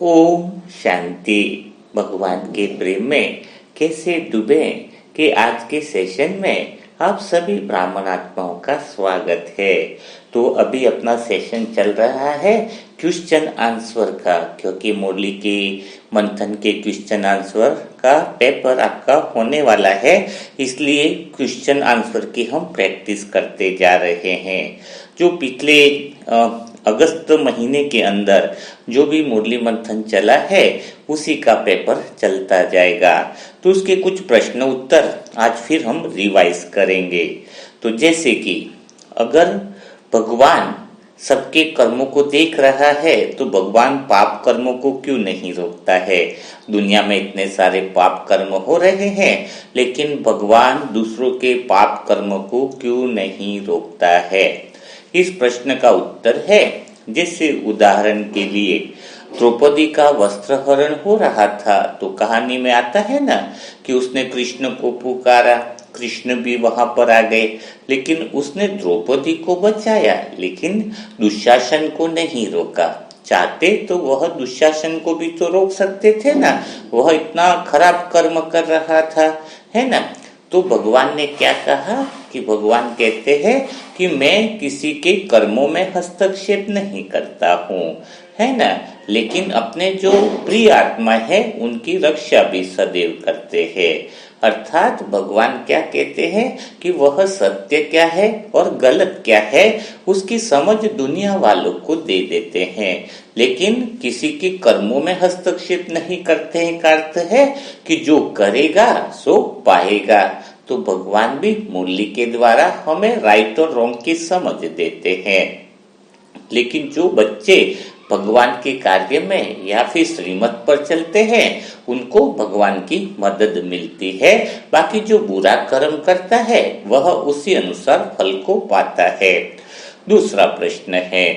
ओम शांति। भगवान के प्रेम में कैसे डूबे कि आज के सेशन में आप सभी ब्राह्मण आत्माओं का स्वागत है। तो अभी अपना सेशन चल रहा है क्वेश्चन आंसर का, क्योंकि मुरली के मंथन के क्वेश्चन आंसर का पेपर आपका होने वाला है, इसलिए क्वेश्चन आंसर की हम प्रैक्टिस करते जा रहे हैं। जो पिछले अगस्त महीने के अंदर जो भी मुरली मंथन चला है उसी का पेपर चलता जाएगा। तो उसके कुछ प्रश्न उत्तर आज फिर हम रिवाइज करेंगे। तो जैसे कि अगर भगवान सबके कर्मों को देख रहा है तो भगवान पाप कर्मों को क्यों नहीं रोकता है? दुनिया में इतने सारे पाप कर्म हो रहे हैं, लेकिन भगवान दूसरों के पाप कर्म को क्यों नहीं रोकता है? इस प्रश्न का उत्तर है, जैसे उदाहरण के लिए द्रौपदी का वस्त्रहरण हो रहा था तो कहानी में आता है ना कि उसने कृष्ण को पुकारा, कृष्ण भी वहां पर आ गए, लेकिन उसने द्रौपदी को बचाया, लेकिन दुशासन को नहीं रोका। चाहते तो वह दुशासन को भी तो रोक सकते थे ना, वह इतना खराब कर्म कर रहा था, है ना। तो भगवान ने क्या कहा कि भगवान कहते हैं कि मैं किसी के कर्मों में हस्तक्षेप नहीं करता हूँ, है ना, लेकिन अपने जो प्रिय आत्मा है उनकी रक्षा भी सदैव करते हैं। अर्थात भगवान क्या कहते हैं कि वह सत्य क्या है और गलत क्या है उसकी समझ दुनिया वालों को दे देते हैं, लेकिन किसी के कर्मों में हस्तक्षेप नहीं करते हैं। का अर्थ है कि जो करेगा सो पाएगा। तो भगवान भी मुरली के द्वारा हमें राइट और रॉन्ग की समझ देते हैं, लेकिन जो बच्चे भगवान के कार्य में या फिर श्रीमत पर चलते हैं उनको भगवान की मदद मिलती है। बाकी जो बुरा कर्म करता है वह उसी अनुसार फल को पाता है। दूसरा प्रश्न है,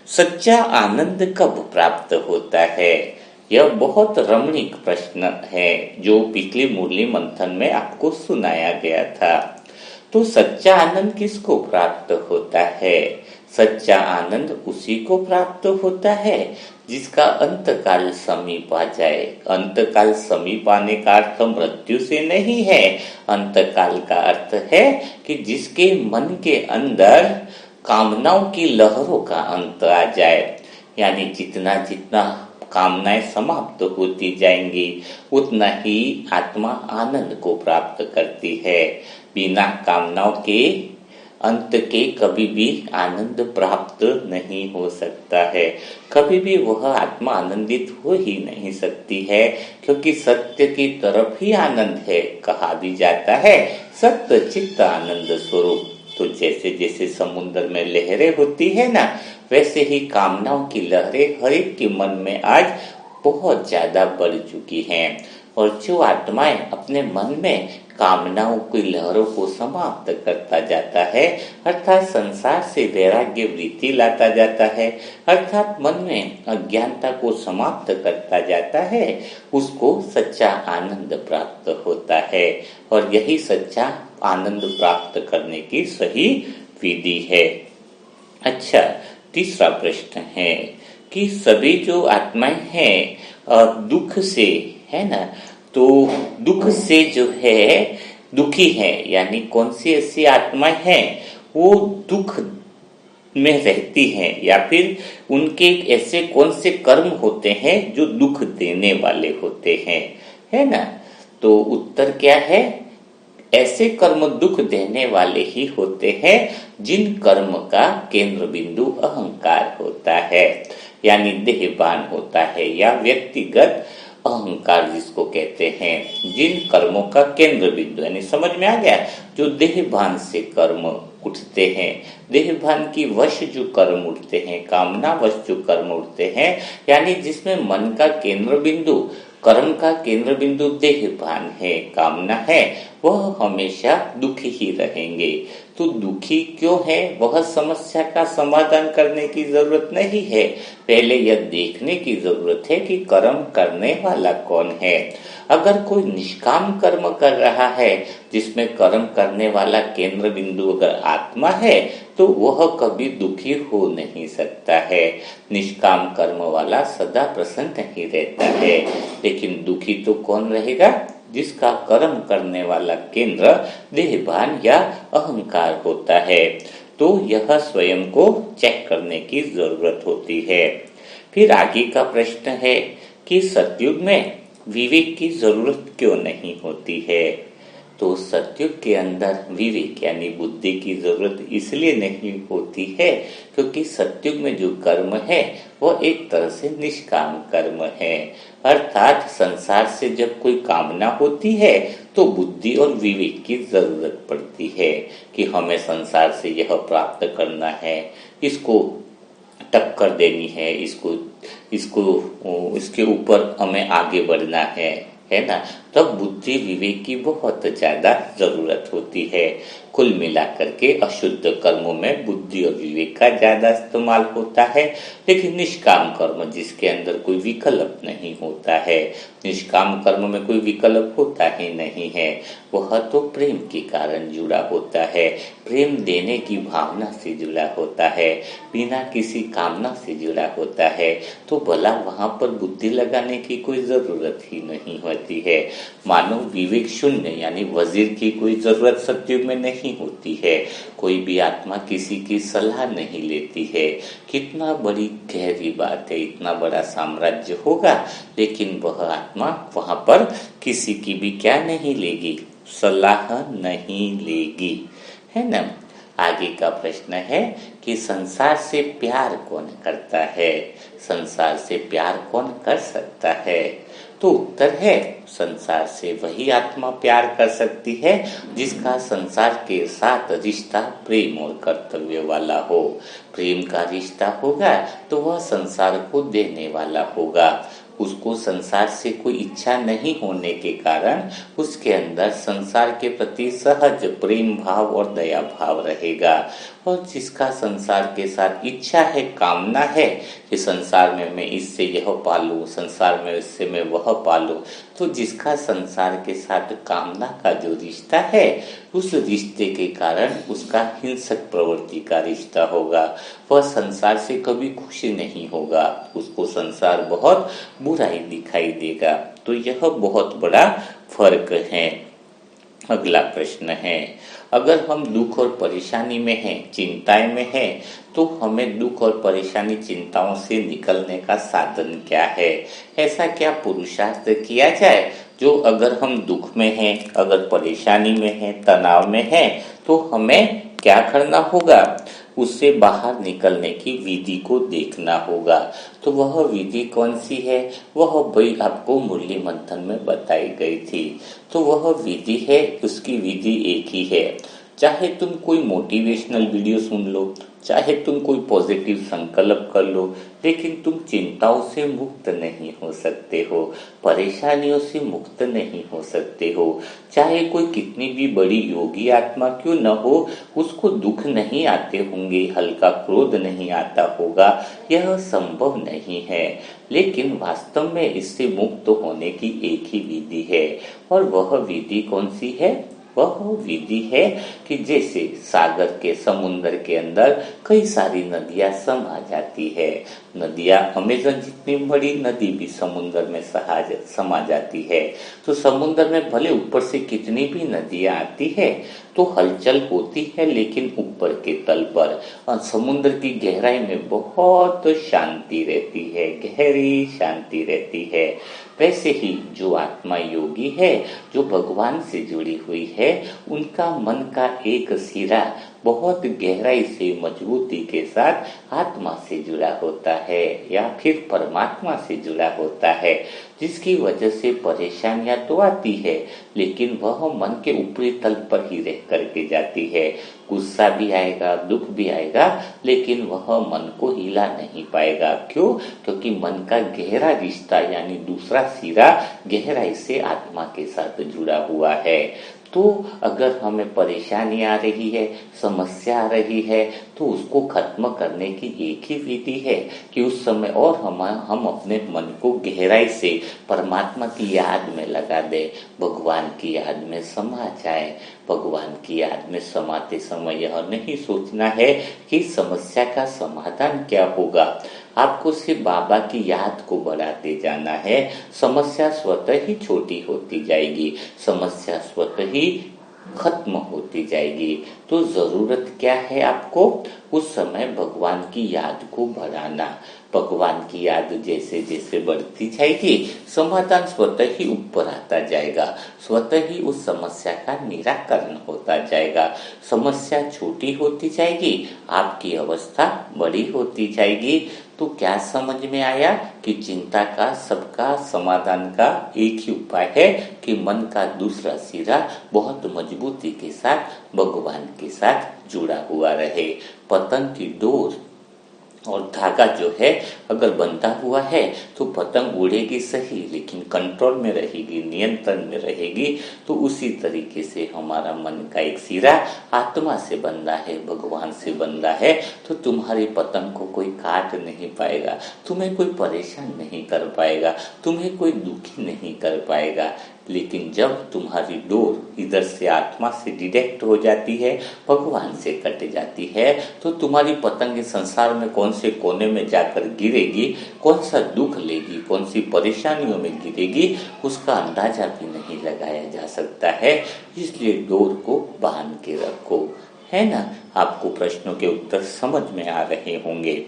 सच्चा आनंद कब प्राप्त होता है? यह बहुत रमणीक प्रश्न है जो पिछली मुरली मंथन में आपको सुनाया गया था। तो सच्चा आनंद किसको प्राप्त होता है? सच्चा आनंद उसी को प्राप्त होता है जिसका अंतकाल समीप आ जाए। अंतकाल समीप आने का अर्थ मृत्यु से नहीं है, अंतकाल का अर्थ है कि जिसके मन के अंदर कामनाओं की लहरों का अंत आ जाए, यानी जितना जितना कामनाएं समाप्त होती जाएंगी उतना ही आत्मा आनंद को प्राप्त करती है। बिना कामनाओं के अंत के कभी भी आनंद प्राप्त नहीं हो सकता है, कभी भी वह आत्मा आनंदित हो ही नहीं सकती है, क्योंकि सत्य की तरफ ही आनंद है। कहा भी जाता है सत्य चित्त आनंद स्वरूप। तो जैसे जैसे समुद्र में लहरें होती है ना, वैसे ही कामनाओं की लहरें हर एक के मन में आज बहुत ज्यादा बढ़ चुकी हैं, और जो आत्माएं अपने मन में कामनाओं की लहरों को समाप्त करता जाता है, अर्थात संसार से वैराग्य वृत्ति लाता जाता है, अर्थात मन में अज्ञानता को समाप्त करता जाता है, उसको सच्चा आनंद प्राप्त होता है। और यही सच्चा आनंद प्राप्त करने की सही विधि है। अच्छा, तीसरा प्रश्न है कि सभी जो आत्माएं हैं दुख से, है ना, तो दुख से जो है दुखी है, यानी कौन सी ऐसी आत्माएं हैं वो दुख में रहती हैं, या फिर उनके ऐसे कौन से कर्म होते हैं जो दुख देने वाले होते हैं, है ना। तो उत्तर क्या है? ऐसे कर्म दुख देने वाले ही होते हैं जिन कर्म का केंद्र बिंदु अहंकार होता है, यानी देहभान होता है, या व्यक्तिगत अहंकार जिसको कहते हैं। जिन कर्मों का केंद्र बिंदु, यानी समझ में आ गया, जो देहभान से कर्म उठते हैं, देहभान की वश जो कर्म उठते हैं, कामना वश जो कर्म उठते हैं, यानी जिसमें मन का केंद्र बिंदु, कर्म का केंद्र बिंदु देहभान है, कामना है, वह हमेशा दुखी ही रहेंगे। तो दुखी क्यों है वह समस्या का समाधान करने की जरूरत नहीं है, पहले यह देखने की जरूरत है कि कर्म करने वाला कौन है। अगर कोई निष्काम कर्म कर रहा है जिसमें कर्म करने वाला केंद्र बिंदु अगर आत्मा है तो वह कभी दुखी हो नहीं सकता है। निष्काम कर्म वाला सदा प्रसन्न ही रहता है। लेकिन दुखी तो कौन रहेगा? जिसका कर्म करने वाला केंद्र देहभान या अहंकार होता है। तो यह स्वयं को चेक करने की जरूरत होती है। फिर आगे का प्रश्न है कि सतयुग में विवेक की जरूरत क्यों नहीं होती है? तो सतयुग के अंदर विवेक यानी बुद्धि की जरूरत इसलिए नहीं होती है क्योंकि सतयुग में जो कर्म है वह एक तरह से निष्काम कर्म है। अर्थात संसार से जब कोई कामना होती है तो बुद्धि और विवेक की जरूरत पड़ती है कि हमें संसार से यह प्राप्त करना है, इसको टक्कर देनी है, इसको इसके ऊपर हमें आगे बढ़ना है ना। तब बुद्धि विवेक की बहुत ज्यादा जरूरत होती है। कुल मिलाकर के अशुद्ध कर्मों में बुद्धि और विवेक का ज्यादा इस्तेमाल होता है। लेकिन निष्काम कर्म जिसके अंदर कोई विकल्प नहीं होता है, निष्काम कर्म में कोई विकल्प होता ही नहीं है, वह तो प्रेम के कारण जुड़ा होता है, प्रेम देने की भावना से जुड़ा होता है, बिना किसी कामना से जुड़ा होता है। तो भला वहां पर बुद्धि लगाने की कोई जरूरत ही नहीं होती है। मानो विवेक शून्य यानी वजीर की कोई जरूरत सतयुग में नहीं होती है। कोई भी आत्मा किसी की सलाह नहीं लेती है। कितना बड़ी गहरी बात है, इतना बड़ा साम्राज्य होगा लेकिन वह आत्मा वहां पर किसी की भी क्या नहीं लेगी, सलाह नहीं लेगी, है ना। आगे का प्रश्न है कि संसार से प्यार कौन करता है? संसार से प्यार कौन कर सकता है? तो उत्तर है संसार से वही आत्मा प्यार कर सकती है जिसका संसार के साथ रिश्ता प्रेम और कर्तव्य वाला हो। प्रेम का रिश्ता होगा तो वह संसार को देने वाला होगा। उसको संसार से कोई इच्छा नहीं होने के कारण उसके अंदर संसार के प्रति सहज प्रेम भाव और दया भाव रहेगा। और जिसका संसार के साथ इच्छा है, कामना है कि संसार में मैं इससे यह पालूं, संसार में इससे मैं वह पालूं, तो जिसका संसार के साथ कामना का जो रिश्ता है उस रिश्ते के कारण उसका हिंसक प्रवृत्ति का रिश्ता होगा। वह संसार से कभी खुशी नहीं होगा, उसको संसार बहुत बुराई दिखाई देगा। तो यह बहुत बड़ा फर्क है। अगला प्रश्न है, अगर हम दुख और परेशानी में हैं, चिंताएं में हैं, तो हमें दुख और परेशानी चिंताओं से निकलने का साधन क्या है? ऐसा क्या पुरुषार्थ किया जाए जो अगर हम दुख में हैं, अगर परेशानी में हैं, तनाव में हैं, तो हमें क्या करना होगा? उससे बाहर निकलने की विधि को देखना होगा। तो वह विधि कौन सी है? वह भाई आपको मुरली मंथन में बताई गई थी। तो वह विधि है, उसकी विधि एक ही है। चाहे तुम कोई मोटिवेशनल वीडियो सुन लो, चाहे तुम कोई पॉजिटिव संकल्प कर लो, लेकिन तुम चिंताओं से मुक्त नहीं हो सकते हो, परेशानियों से मुक्त नहीं हो सकते हो। चाहे कोई कितनी भी बड़ी योगी आत्मा क्यों न हो, उसको दुख नहीं आते होंगे, हल्का क्रोध नहीं आता होगा, यह संभव नहीं है। लेकिन वास्तव में इससे मुक्त होने की एक ही विधि है। और वह विधि कौन सी है? वह विधि है कि जैसे सागर के, समुद्र के अंदर कई सारी नदियां समा जाती है। नदियां अमेज़न जितनी बड़ी नदी भी समुद्र में समा जाती है। तो समुद्र में भले ऊपर से कितनी भी नदियां आती है तो हलचल होती है, लेकिन ऊपर के तल पर और समुद्र की गहराई में बहुत शांति रहती है, गहरी शांति रहती है। वैसे ही जो आत्मा योगी है, जो भगवान से जुड़ी हुई है, उनका मन का एक सिरा बहुत गहराई से, मजबूती के साथ आत्मा से जुड़ा होता है या फिर परमात्मा से जुड़ा होता है, जिसकी वजह से परेशानियां तो आती है लेकिन वह मन के ऊपरी तल पर ही रह करके जाती है। गुस्सा भी आएगा, दुख भी आएगा, लेकिन वह मन को हिला नहीं पाएगा। क्यों? क्योंकि मन का गहरा रिश्ता यानी दूसरा सिरा गहराई से आत्मा के साथ जुड़ा हुआ है। तो अगर हमें परेशानी आ रही है, समस्या आ रही है, तो उसको खत्म करने की एक ही विधि है कि उस समय और हम अपने मन को गहराई से परमात्मा की याद में लगा दें, भगवान की याद में समा जाए। भगवान की याद में समाते समय यह नहीं सोचना है कि समस्या का समाधान क्या होगा, आपको सिर्फ बाबा की याद को बढ़ाते जाना है। समस्या स्वतः ही छोटी होती जाएगी, समस्या स्वतः ही खत्म होती जाएगी। तो जरूरत क्या है आपको? उस समय भगवान की याद को बढ़ाना। भगवान की याद जैसे जैसे बढ़ती जाएगी, समाधान स्वतः ही ऊपर आता जाएगा, स्वतः ही उस समस्या का निराकरण होता जाएगा। समस्या छोटी होती जाएगी, आपकी अवस्था बड़ी होती जाएगी। तो क्या समझ में आया कि चिंता का सबका समाधान का एक ही उपाय है कि मन का दूसरा सिरा बहुत मजबूती के साथ भगवान के साथ जुड़ा हुआ रहे। पतंग की डोर और धागा जो है अगर बंधा हुआ है तो पतंग उड़ेगी सही, लेकिन कंट्रोल में रहेगी, नियंत्रण में रहेगी। तो उसी तरीके से हमारा मन का एक सिरा आत्मा से बंधा है, भगवान से बंधा है, तो तुम्हारी पतंग को कोई काट नहीं पाएगा, तुम्हें कोई परेशान नहीं कर पाएगा, तुम्हें कोई दुखी नहीं कर पाएगा। लेकिन जब तुम्हारी डोर इधर से आत्मा से डिरेक्ट हो जाती है, भगवान से कट जाती है, तो तुम्हारी पतंग संसार में कौन से कोने में जाकर गिरेगी, कौन सा दुख लेगी, कौन सी परेशानियों में गिरेगी, उसका अंदाजा भी नहीं लगाया जा सकता है। इसलिए डोर को बांध के रखो, है ना। आपको प्रश्नों के उत्तर समझ में आ रहे होंगे।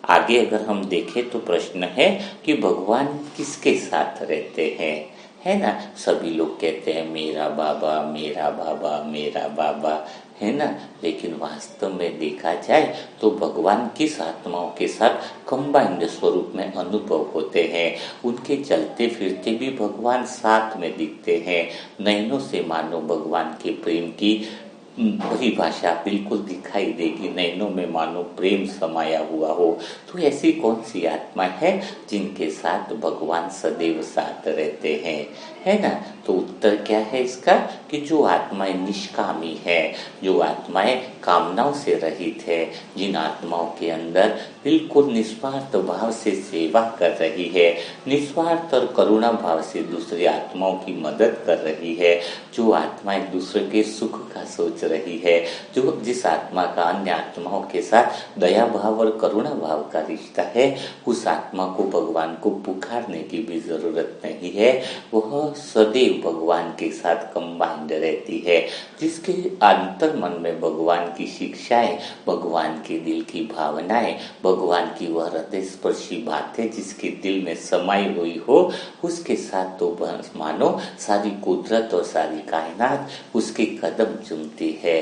आगे अगर हम देखें तो प्रश्न है कि भगवान किसके साथ रहते हैं, है ना। सभी लोग कहते हैं मेरा बाबा, मेरा बाबा, मेरा बाबा, है ना। लेकिन वास्तव में देखा जाए तो भगवान किस आत्माओं के साथ कंबाइंड स्वरूप में अनुभव होते हैं। उनके चलते फिरते भी भगवान साथ में दिखते हैं। नैनों से मानो भगवान के प्रेम की परिभाषा बिल्कुल दिखाई देगी, नैनों में मानो प्रेम समाया हुआ हो। तो ऐसी कौन सी आत्मा है जिनके साथ भगवान सदैव साथ रहते हैं, है ना। तो उत्तर क्या है इसका कि जो आत्माएं निष्कामी है, जो आत्माएं कामनाओं से रहित है, जिन आत्माओं के अंदर बिल्कुल निस्वार्थ भाव से सेवा कर रही है, निस्वार्थ और करुणा भाव से दूसरी आत्माओं की मदद कर रही है, जो आत्माएं दूसरे के सुख का सोच रही है, जो जिस आत्मा का अन्य आत्माओं के साथ दया भाव और करुणा भाव का रिश्ता है, उस आत्मा को भगवान को पुकारने की भी जरूरत नहीं है। वह सदैव भगवान के साथ कंबाइंड रहती है। जिसके अंतर मन में भगवान की शिक्षाएं, भगवान के दिल की भावनाएं, भगवान की वह हृदय स्पर्शी बातें जिसके दिल में समाई हुई हो, उसके साथ तो मानो सारी कुदरत और सारी कायनात उसके कदम चूमती है।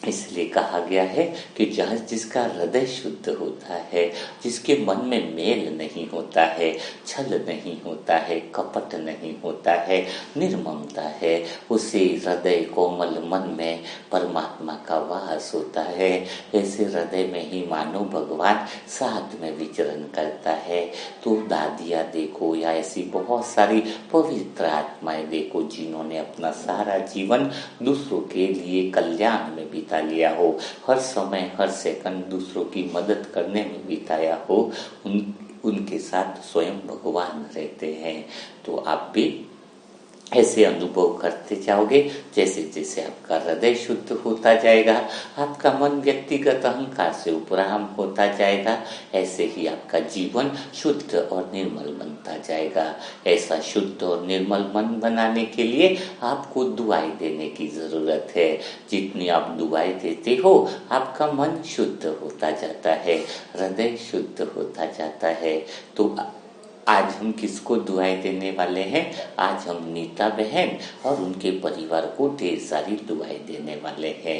इसलिए कहा गया है कि जहाँ जिसका हृदय शुद्ध होता है, जिसके मन में मेल नहीं होता है, छल नहीं होता है, कपट नहीं होता है, निर्ममता है, उसे हृदय कोमल मन में परमात्मा का वास होता है। ऐसे हृदय में ही मानो भगवान साथ में विचरण करता है। तो दादियाँ देखो या ऐसी बहुत सारी पवित्र आत्माएं देखो जिन्होंने अपना सारा जीवन दूसरों के लिए कल्याण में बिता लिया हो, हर समय हर सेकंड दूसरों की मदद करने में बिताया हो, उनके साथ स्वयं भगवान रहते हैं। तो आप भी ऐसे अनुभव करते जाओगे। जैसे जैसे आपका हृदय शुद्ध होता जाएगा, आपका मन व्यक्तिगत अहंकार से उपराम होता जाएगा, ऐसे ही आपका जीवन शुद्ध और निर्मल बनता जाएगा। ऐसा शुद्ध और निर्मल मन बनाने के लिए आपको दुआएं देने की जरूरत है। जितनी आप दुआएं देते हो, आपका मन शुद्ध होता जाता है, हृदय शुद्ध होता जाता है। तो आज हम किसको दुआएं देने वाले हैं? आज हम नीता बहन और उनके परिवार को ढेर सारी दुआएं देने वाले हैं।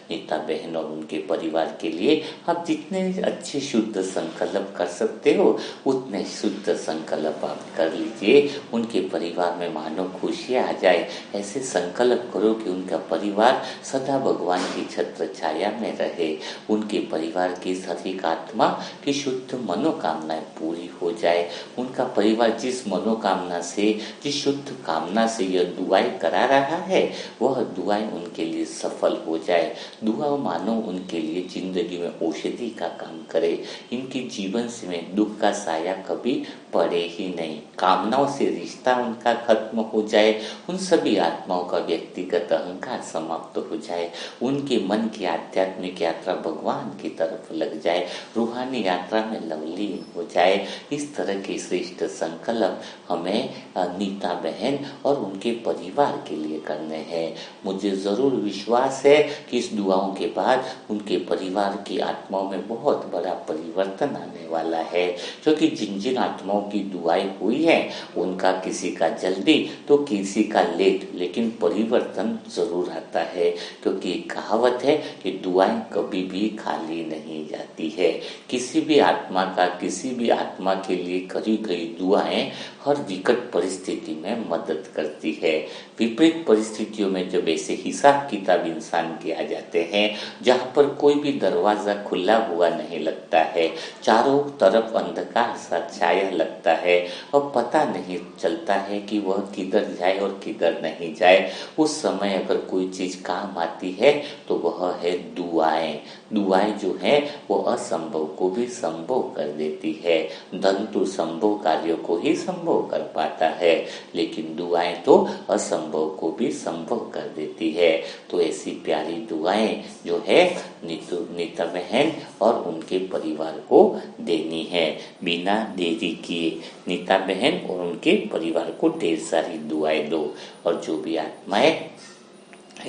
नीता बहन और उनके परिवार के लिए आप जितने अच्छे शुद्ध संकल्प कर सकते हो, उतने शुद्ध संकल्प आप कर लीजिए। उनके परिवार में मानो खुशियाँ आ जाए, ऐसे संकल्प करो कि उनका परिवार सदा भगवान की छत्र छाया में रहे, उनके परिवार की सभी आत्मा की शुद्ध मनोकामनाएं पूरी हो जाए, उनका परिवार जिस मनोकामना से, जिस शुद्ध कामना से यह दुआएं करा रहा है, वह दुआएं उनके लिए सफल हो जाए। दुआ मानो उनके लिए जिंदगी में औषधि का काम करे, इनके जीवन से में दुख का साया कभी पड़े ही नहीं, कामनाओं से रिश्ता उनका खत्म हो जाए, उन सभी आत्माओं का व्यक्तिगत अहंकार समाप्त हो जाए, उनके मन की आध्यात्मिक यात्रा भगवान की तरफ लग जाए, रूहानी यात्रा में लवलीन हो जाए। इस तरह के श्रेष्ठ संकल्प हमें नीता बहन और उनके परिवार के लिए करने हैं। मुझे जरूर विश्वास है कि इस दुआओं के बाद उनके परिवार की आत्माओं में बहुत बड़ा परिवर्तन आने वाला है, क्योंकि जिन जिन आत्माओं की दुआएं हुई है उनका किसी का जल्दी तो किसी का लेट, लेकिन परिवर्तन जरूर आता है, क्योंकि एक कहावत है कि दुआएं कभी भी खाली नहीं जाती है। किसी भी आत्मा का किसी भी आत्मा के लिए करी गई दुआएं हर विकट परिस्थिति में मदद करती है। विपरीत परिस्थितियों में जब ऐसे हिसाब किताब इंसान के आ जाते हैं जहाँ पर कोई भी दरवाजा खुला हुआ नहीं लगता है, चारों तरफ अंधकार सा छाया लगता है और पता नहीं चलता है कि वह किधर जाए और किधर नहीं जाए, उस समय अगर कोई चीज काम आती है तो वह है दुआएं। दुआएं जो है वो असंभव को भी संभव कर देती है। धन तो संभव कार्यों को ही संभव कर पाता है, लेकिन दुआएं तो असंभव को भी संभव कर देती है। तो ऐसी प्यारी दुआएं जो है नीता बहन और उनके परिवार को देनी है। बिना देरी किए नीता बहन और उनके परिवार को ढेर सारी दुआएं दो। और जो भी आत्माएं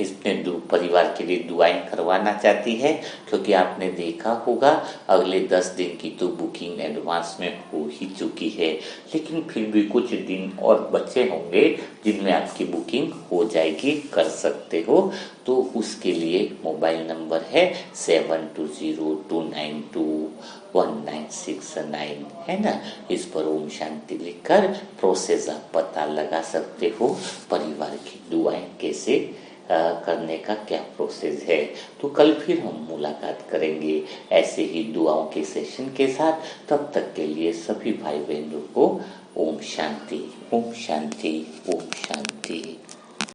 इसने परिवार के लिए दुआएं करवाना चाहती है, क्योंकि आपने देखा होगा अगले 10 दिन की तो बुकिंग एडवांस में हो ही चुकी है, लेकिन फिर भी कुछ दिन और बचे होंगे जिनमें आपकी बुकिंग हो जाएगी, कर सकते हो। तो उसके लिए मोबाइल नंबर है 7202921969, है ना। इस पर ओम शांति लिखकर प्रोसेस आप पता लगा सकते हो, परिवार की दुआएं कैसे करने का क्या प्रोसेस है। तो कल फिर हम मुलाकात करेंगे ऐसे ही दुआओं के सेशन के साथ। तब तक के लिए सभी भाई बहनों को ओम शांति, ओम शांति, ओम शांति।